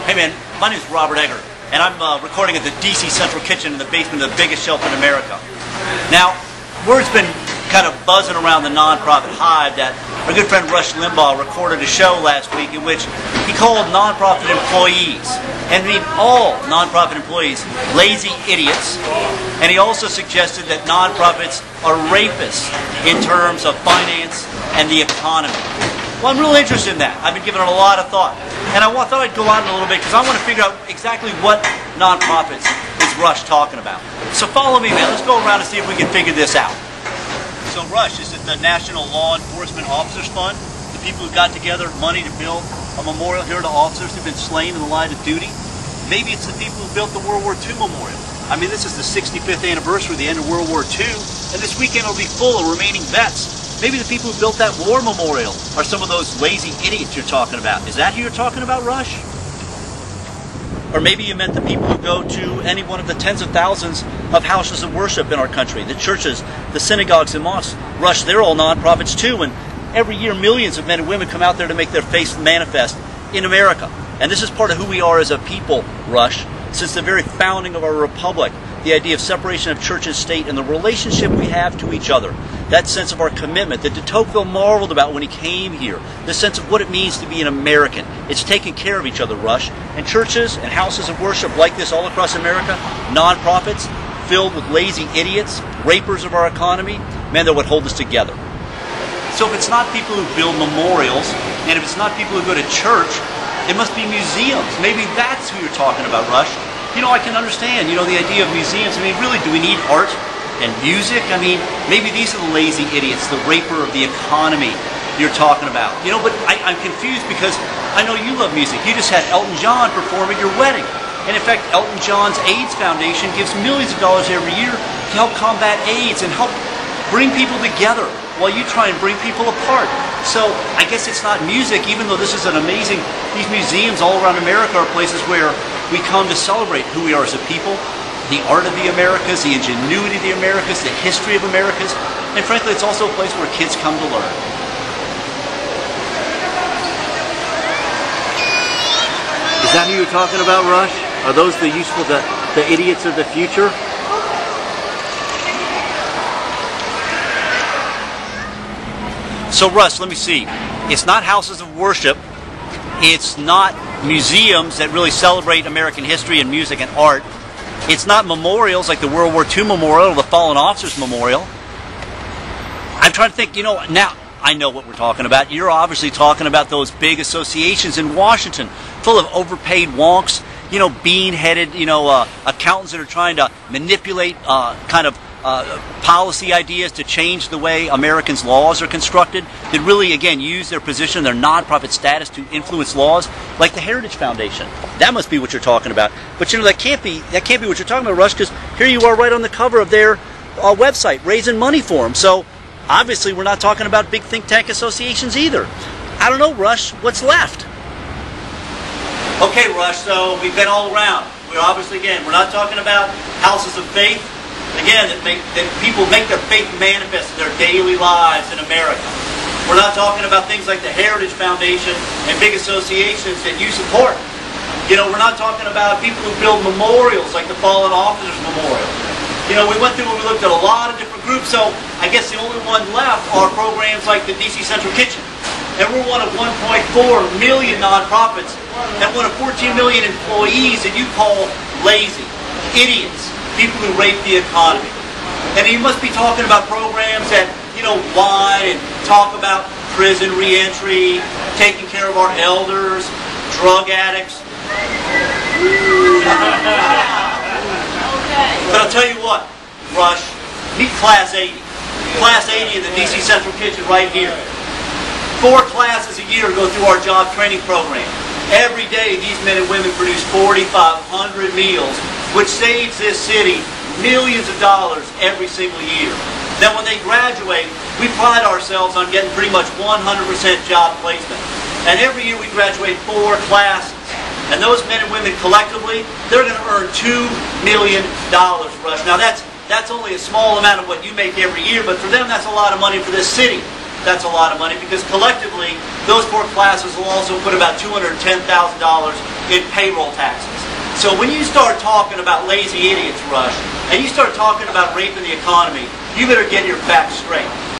Hey man, my name is Robert Egger, and I'm recording at the DC Central Kitchen in the basement of the biggest shelf in America. Now, word's been kind of buzzing around the nonprofit hive that our good friend Rush Limbaugh recorded a show last week in which he called nonprofit employees, and I mean all nonprofit employees, lazy idiots, and he also suggested that nonprofits are rapists in terms of finance and the economy. Well, I'm real interested in that. I've been giving it a lot of thought. And I thought I'd go on a little bit because I want to figure out exactly what nonprofits is Rush talking about. So follow me, man. Let's go around and see if we can figure this out. So Rush, is it the National Law Enforcement Officers Fund? The people who got together money to build a memorial here to officers who've been slain in the line of duty? Maybe it's the people who built the World War II memorial. I mean, this is the 65th anniversary of the end of World War II, and this weekend will be full of remaining vets. Maybe the people who built that war memorial are some of those lazy idiots you're talking about. Is that who you're talking about, Rush? Or maybe you meant the people who go to any one of the tens of thousands of houses of worship in our country, the churches, the synagogues and mosques. Rush, they're all nonprofits too, and every year millions of men and women come out there to make their faith manifest in America. And this is part of who we are as a people, Rush. Since the very founding of our republic, the idea of separation of church and state and the relationship we have to each other, that sense of our commitment that de Tocqueville marveled about when he came here, the sense of what it means to be an American. It's taking care of each other, Rush. And churches and houses of worship like this all across America, nonprofits filled with lazy idiots, rapers of our economy, man, that would hold us together. So if it's not people who build memorials, and if it's not people who go to church, it must be museums. Maybe that's who you're talking about, Rush. You know, I can understand, the idea of museums. I mean, really, do we need art and music? I mean, maybe these are the lazy idiots, the raper of the economy you're talking about. But I'm confused because I know you love music. You just had Elton John perform at your wedding. And in fact, Elton John's AIDS Foundation gives millions of dollars every year to help combat AIDS and help bring people together while you try and bring people apart. So I guess it's not music, even though this is an amazing, these museums all around America are places where we come to celebrate who we are as a people, the art of the Americas, the ingenuity of the Americas, the history of Americas, and frankly, it's also a place where kids come to learn. Is that who you're talking about, Rush? Are those the useful, the idiots of the future? So Russ, let me see. It's not houses of worship. It's not museums that really celebrate American history and music and art. It's not memorials like the World War II Memorial or the Fallen Officers Memorial. I'm trying to think, now I know what we're talking about. You're obviously talking about those big associations in Washington full of overpaid wonks, bean-headed, accountants that are trying to manipulate policy ideas to change the way Americans' laws are constructed, that really, again, use their position, their nonprofit status to influence laws, like the Heritage Foundation. That must be what you're talking about. But that can't be what you're talking about, Rush, because here you are right on the cover of their website, raising money for them. So obviously we're not talking about big think tank associations either. I don't know, Rush, what's left? Okay, Rush, so we've been all around. We're obviously, again, we're not talking about houses of faith. Again, that people make their faith manifest in their daily lives in America. We're not talking about things like the Heritage Foundation and big associations that you support. We're not talking about people who build memorials like the Fallen Officers Memorial. We went through and we looked at a lot of different groups, so I guess the only one left are programs like the DC Central Kitchen. And we're one of 1.4 million nonprofits and one of 14 million employees that you call lazy, idiots, people who rape the economy. And you must be talking about programs that, whine and talk about prison reentry, taking care of our elders, drug addicts. But I'll tell you what, Rush, meet Class 80. Class 80 in the DC Central Kitchen right here. 4 classes a year go through our job training program. Every day, these men and women produce 4,500 meals, which saves this city millions of dollars every single year. Then when they graduate, we pride ourselves on getting pretty much 100% job placement. And every year we graduate 4 classes. And those men and women collectively, they're going to earn $2 million, Rush. Now that's only a small amount of what you make every year, but for them that's a lot of money for this city. That's a lot of money because collectively, those 4 classes will also put about $210,000 in payroll taxes. So when you start talking about lazy idiots, Rush, and you start talking about raping the economy, you better get your facts straight.